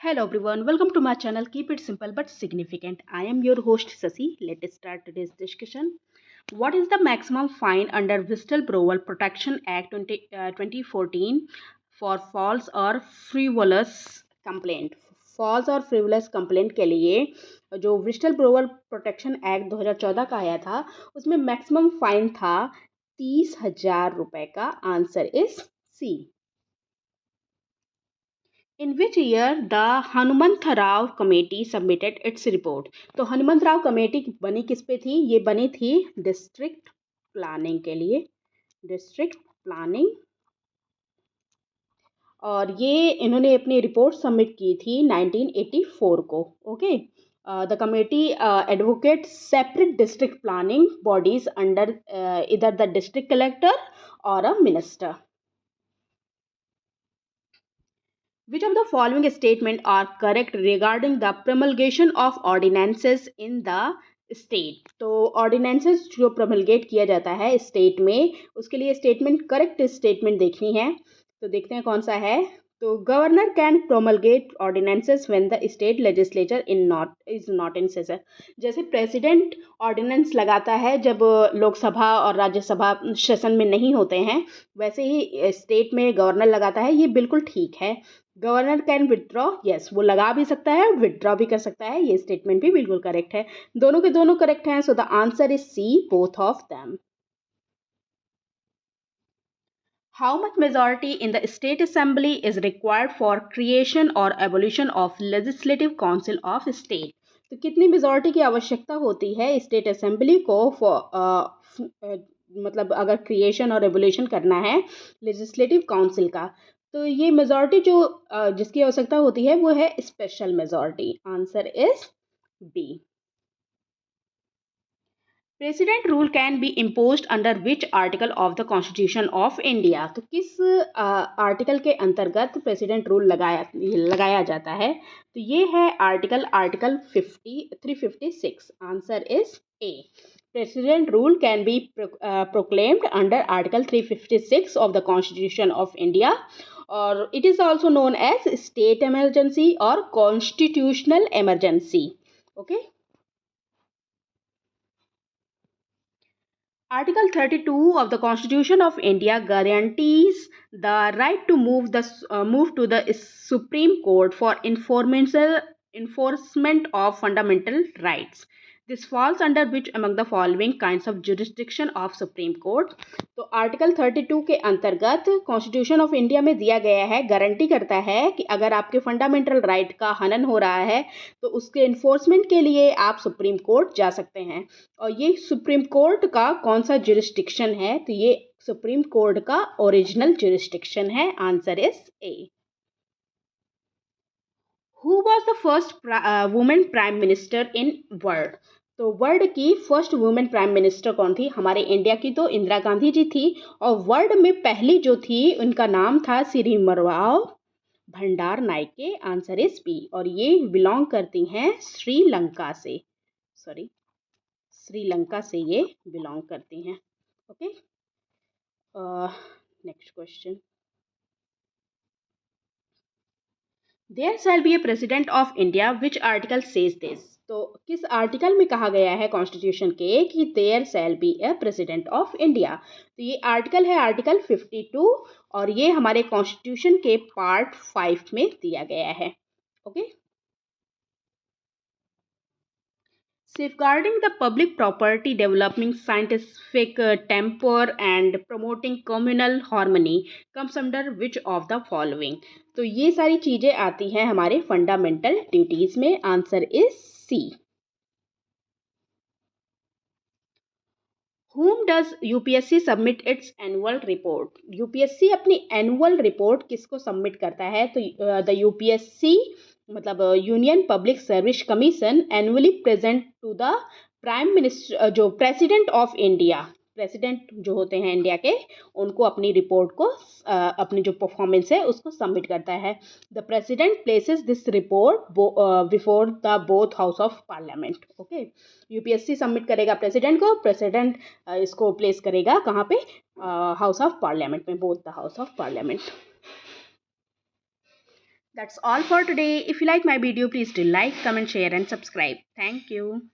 Hello everyone, welcome to my channel. Keep it simple but significant. I am your host Sasi. Let's start today's discussion. What is the maximum fine under Whistleblower Protection Act 2014 for false or frivolous complaint? False और frivolous complaint के लिए जो विस्टल ब्रोवर protection act 2014 का आया था उसमें maximum fine था 30,000 रुपए का. Answer is C. In which year the Hanumantharao committee submitted its report? तो हनुमंतराव कमेटी बनी किस पे थी? ये बनी थी डिस्ट्रिक्ट प्लानिंग के लिए. District planning. और ये इन्होंने अपनी रिपोर्ट सबमिट की थी 1984 को. Okay. The committee advocate separate district planning bodies under इधर द डिस्ट्रिक्ट कलेक्टर और a minister. Which of the following statement are correct regarding the promulgation of ordinances in the state? तो ordinances जो promulgate किया जाता है state में, उसके लिए statement correct statement देखनी है. तो देखते हैं कौन सा है. तो governor can promulgate ordinances when the state legislature is not in session. जैसे प्रेसिडेंट ऑर्डिनेंस लगाता है जब लोकसभा और राज्यसभा सेशन में नहीं होते हैं, वैसे ही स्टेट में गवर्नर लगाता है. ये बिल्कुल ठीक है. गवर्नर कैन विदड्रॉ, यस, वो लगा भी सकता है और विदड्रॉ भी कर सकता है. ये स्टेटमेंट भी बिल्कुल करेक्ट है. दोनों के दोनों करेक्ट हैं. So the answer is C, both of them. How much majority in the state assembly is required for creation or abolition of legislative council of state? तो कितनी मेजॉरिटी की आवश्यकता होती है स्टेट असेंबली को मतलब अगर क्रिएशन और एबोल्यूशन करना है लेजिस्लेटिव काउंसिल का? तो ये मेजॉरिटी जो जिसकी आवश्यकता होती है वो है special majority. Answer is B. President rule can be imposed under which article of the constitution of India? तो किस आर्टिकल के अंतर्गत प्रेसिडेंट रूल लगाया जाता है? तो ये है article 356. Answer is A. President rule can be proclaimed under article 356 of the constitution of India, और it is also known as state emergency और constitutional emergency. Okay. Article 32 of the Constitution of India guarantees the right to move to the Supreme Court for enforcement of fundamental rights. This falls under which among the following kinds of jurisdiction of Supreme Court? तो article 32 के अंतर्गत constitution of India में दिया गया है, guarantee करता है कि अगर आपके फंडामेंटल राइट का हनन हो रहा है तो उसके इन्फोर्समेंट के लिए आप सुप्रीम कोर्ट जा सकते हैं. और ये सुप्रीम कोर्ट का कौन सा जुरिस्डिक्शन है? तो ये सुप्रीम कोर्ट का ओरिजिनल जुरिस्डिक्शन है. Answer is A. Who was the first women prime minister in world? तो वर्ल्ड की फर्स्ट वुमेन प्राइम मिनिस्टर कौन थी? हमारे इंडिया की तो इंदिरा गांधी जी थी, और वर्ल्ड में पहली जो थी उनका नाम था सिरिमरवाव भंडार नायके. Answer is B. और ये बिलोंग करती हैं श्रीलंका से. सॉरी, श्रीलंका से ये बिलोंग करती हैं. Okay. Next question. There shall be a president of India, which article says this? तो किस आर्टिकल में कहा गया है कॉन्स्टिट्यूशन के कि there shall be a president of India? तो ये आर्टिकल है आर्टिकल 52, और ये हमारे कॉन्स्टिट्यूशन के पार्ट 5 में दिया गया है. Okay. Safeguarding the public property, developing scientific temper and promoting communal harmony comes under which of the following? तो ये सारी चीज़ें आती हैं हमारे फंडामेंटल ड्यूटीज़ में. Answer is C. Whom does UPSC submit its annual report? UPSC अपनी annual report किसको सबमिट करता है? तो द UPSC मतलब union public service commission annually present to the prime minister, जो प्रेसिडेंट ऑफ इंडिया, प्रेसिडेंट जो होते हैं इंडिया के, उनको अपनी रिपोर्ट को अपनी जो परफॉर्मेंस है उसको सबमिट करता है. The president places this report before the both house of parliament. Okay. UPSC submit करेगा प्रेसिडेंट को, प्रेसिडेंट इसको प्लेस करेगा कहाँ पे? हाउस ऑफ पार्लियामेंट में, both the house of parliament. That's all for today. If you like my video, please do like, comment, share and subscribe. Thank you.